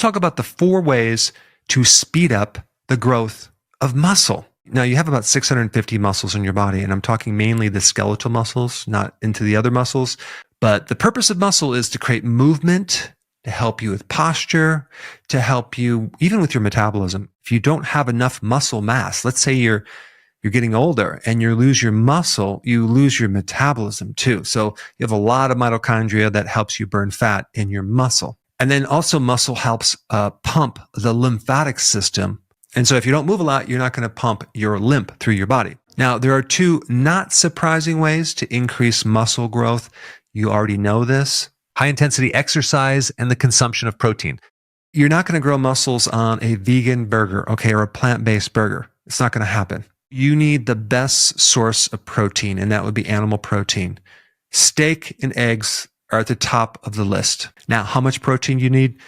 Talk about the 4 ways to speed up the growth of muscle. Now, you have about 650 muscles in your body, and I'm talking mainly the skeletal muscles, not into the other muscles. But the purpose of muscle is to create movement, to help you with posture, to help you even with your metabolism. If you don't have enough muscle mass, let's say you're getting older and you lose your muscle, you lose your metabolism too. So you have a lot of mitochondria that helps you burn fat in your muscle. And then also muscle helps pump the lymphatic system. And so if you don't move a lot, you're not going to pump your lymph through your body. Now, there are 2 not surprising ways to increase muscle growth. You already know this. High intensity exercise and the consumption of protein. You're not going to grow muscles on a vegan burger, okay, or a plant-based burger. It's not going to happen. You need the best source of protein, and that would be animal protein. Steak and eggs are at the top of the list. Now, how much protein you need?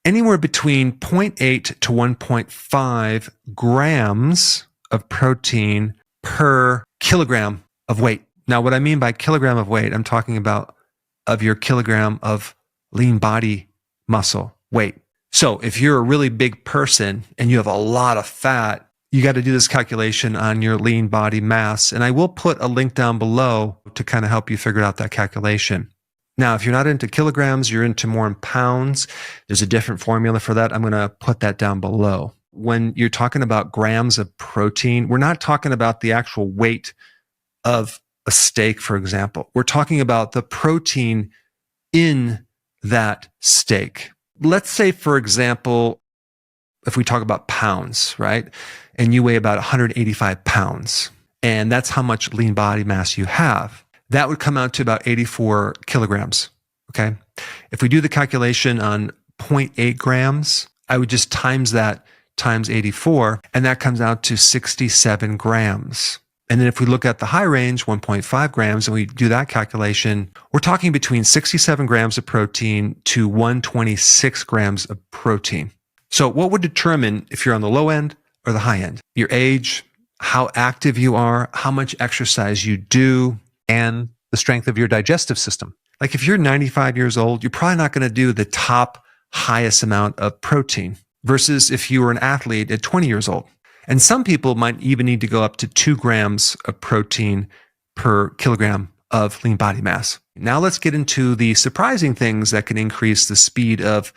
Anywhere between 0.8 to 1.5 grams of protein per kilogram of weight. Now, what I mean by kilogram of weight, I'm talking about of your kilogram of lean body muscle weight. So if you're a really big person and you have a lot of fat, you got to do this calculation on your lean body mass. And I will put a link down below to kind of help you figure out that calculation. Now, if you're not into kilograms, you're into more in pounds. There's a different formula for that. I'm going to put that down below. When you're talking about grams of protein, we're not talking about the actual weight of a steak, for example. We're talking about the protein in that steak. Let's say, for example, if we talk about pounds, right? And you weigh about 185 pounds, and that's how much lean body mass you have. That would come out to about 84 kilograms, okay? If we do the calculation on 0.8 grams, I would just times that times 84, and that comes out to 67 grams. And then if we look at the high range, 1.5 grams, and we do that calculation, we're talking between 67 grams of protein to 126 grams of protein. So what would determine if you're on the low end or the high end? Your age, how active you are, how much exercise you do, and the strength of your digestive system. Like if you're 95 years old, you're probably not going to do the top highest amount of protein versus if you were an athlete at 20 years old. And some people might even need to go up to 2 grams of protein per kilogram of lean body mass. Now let's get into the surprising things that can increase the speed of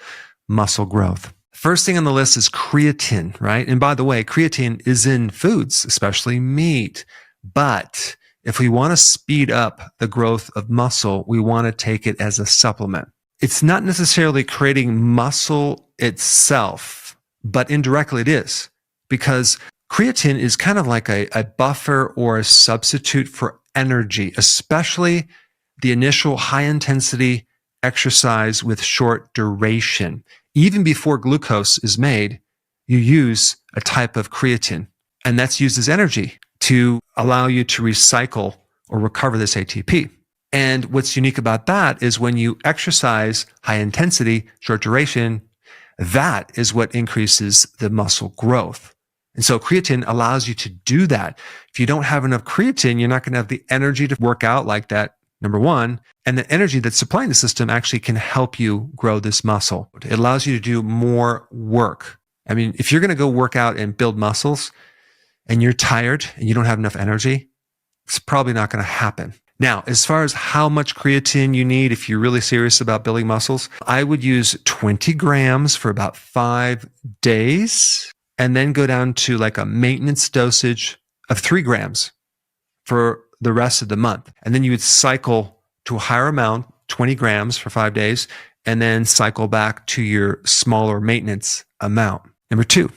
muscle growth. First thing on the list is creatine, right? And by the way, creatine is in foods, especially meat. But if we want to speed up the growth of muscle, we want to take it as a supplement. It's not necessarily creating muscle itself, but indirectly it is, because creatine is kind of like a buffer or a substitute for energy, especially the initial high intensity exercise with short duration. Even before glucose is made, you use a type of creatine, and that's used as energy to allow you to recycle or recover this ATP. And what's unique about that is when you exercise high intensity, short duration, that is what increases the muscle growth. And so creatine allows you to do that. If you don't have enough creatine, you're not going to have the energy to work out like that, number one. And the energy that's supplying the system actually can help you grow this muscle. It allows you to do more work. I mean, if you're going to go work out and build muscles and you're tired and you don't have enough energy, it's probably not going to happen. Now, as far as how much creatine you need, if you're really serious about building muscles, I would use 20 grams for about 5 days and then go down to like a maintenance dosage of 3 grams for the rest of the month. And then you would cycle to a higher amount, 20 grams for 5 days, and then cycle back to your smaller maintenance amount. Number 2,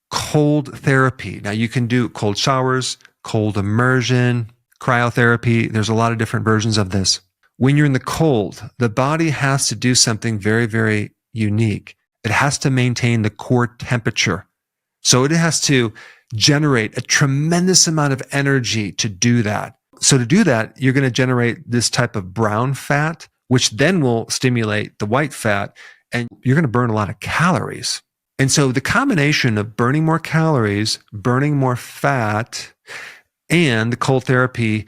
cold therapy. Now you can do cold showers, cold immersion, cryotherapy. There's a lot of different versions of this. When you're in the cold, the body has to do something very, very unique. It has to maintain the core temperature. So it has to generate a tremendous amount of energy to do that. So to do that, you're going to generate this type of brown fat, which then will stimulate the white fat, and you're going to burn a lot of calories. And so the combination of burning more calories, burning more fat, and the cold therapy,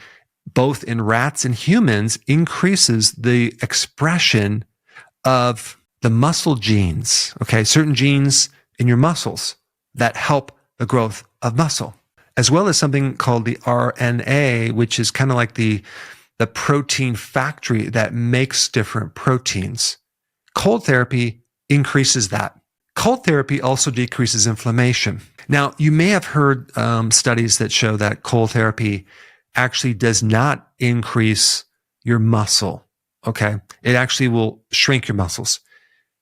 both in rats and humans, increases the expression of the muscle genes, okay, certain genes in your muscles that help the growth of muscle, as well as something called the RNA, which is kind of like the protein factory that makes different proteins. Cold therapy increases that. Cold therapy also decreases inflammation. Now, you may have heard studies that show that cold therapy actually does not increase your muscle, okay? It actually will shrink your muscles.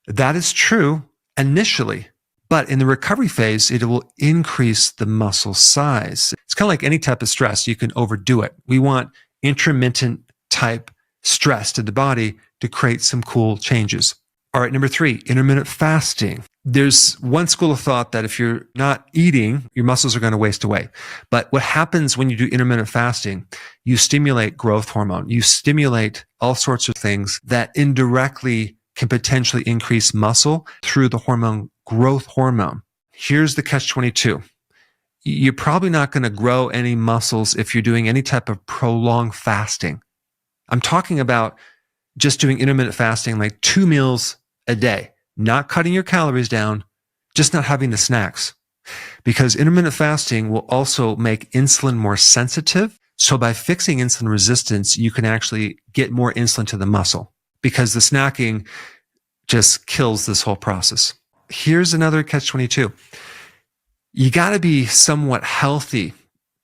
That is true initially, but in the recovery phase, it will increase the muscle size. It's kind of like any type of stress. You can overdo it. We want intermittent type stress to the body to create some cool changes. All right, number 3, intermittent fasting. There's one school of thought that if you're not eating, your muscles are going to waste away. But what happens when you do intermittent fasting, you stimulate growth hormone. You stimulate all sorts of things that indirectly can potentially increase muscle through the hormone, growth hormone. Here's the catch-22. You're probably not going to grow any muscles if you're doing any type of prolonged fasting. I'm talking about just doing intermittent fasting, like 2 meals a day, not cutting your calories down, just not having the snacks. Because intermittent fasting will also make insulin more sensitive. So by fixing insulin resistance, you can actually get more insulin to the muscle because the snacking just kills this whole process. Here's another catch-22. You got to be somewhat healthy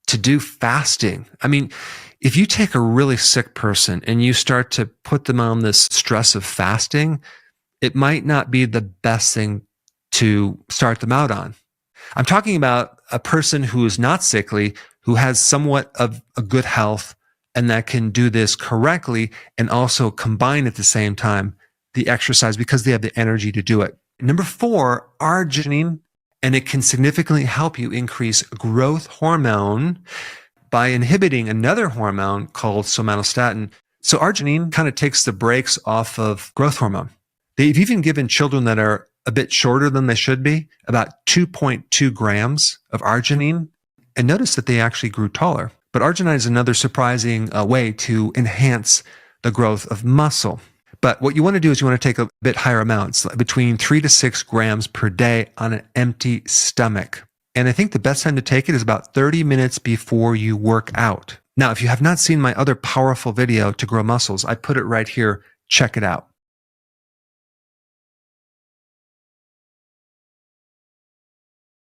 to do fasting. I mean, if you take a really sick person and you start to put them on this stress of fasting, it might not be the best thing to start them out on. I'm talking about a person who is not sickly, who has somewhat of a good health, and that can do this correctly and also combine at the same time the exercise because they have the energy to do it. Number 4, arginine, and it can significantly help you increase growth hormone by inhibiting another hormone called somatostatin. So arginine kind of takes the brakes off of growth hormone. They've even given children that are a bit shorter than they should be about 2.2 grams of arginine, and notice that they actually grew taller. But arginine is another surprising way to enhance the growth of muscle. But what you want to do is you want to take a bit higher amounts, between 3 to 6 grams per day on an empty stomach. And I think the best time to take it is about 30 minutes before you work out. Now, if you have not seen my other powerful video to grow muscles, I put it right here. Check it out.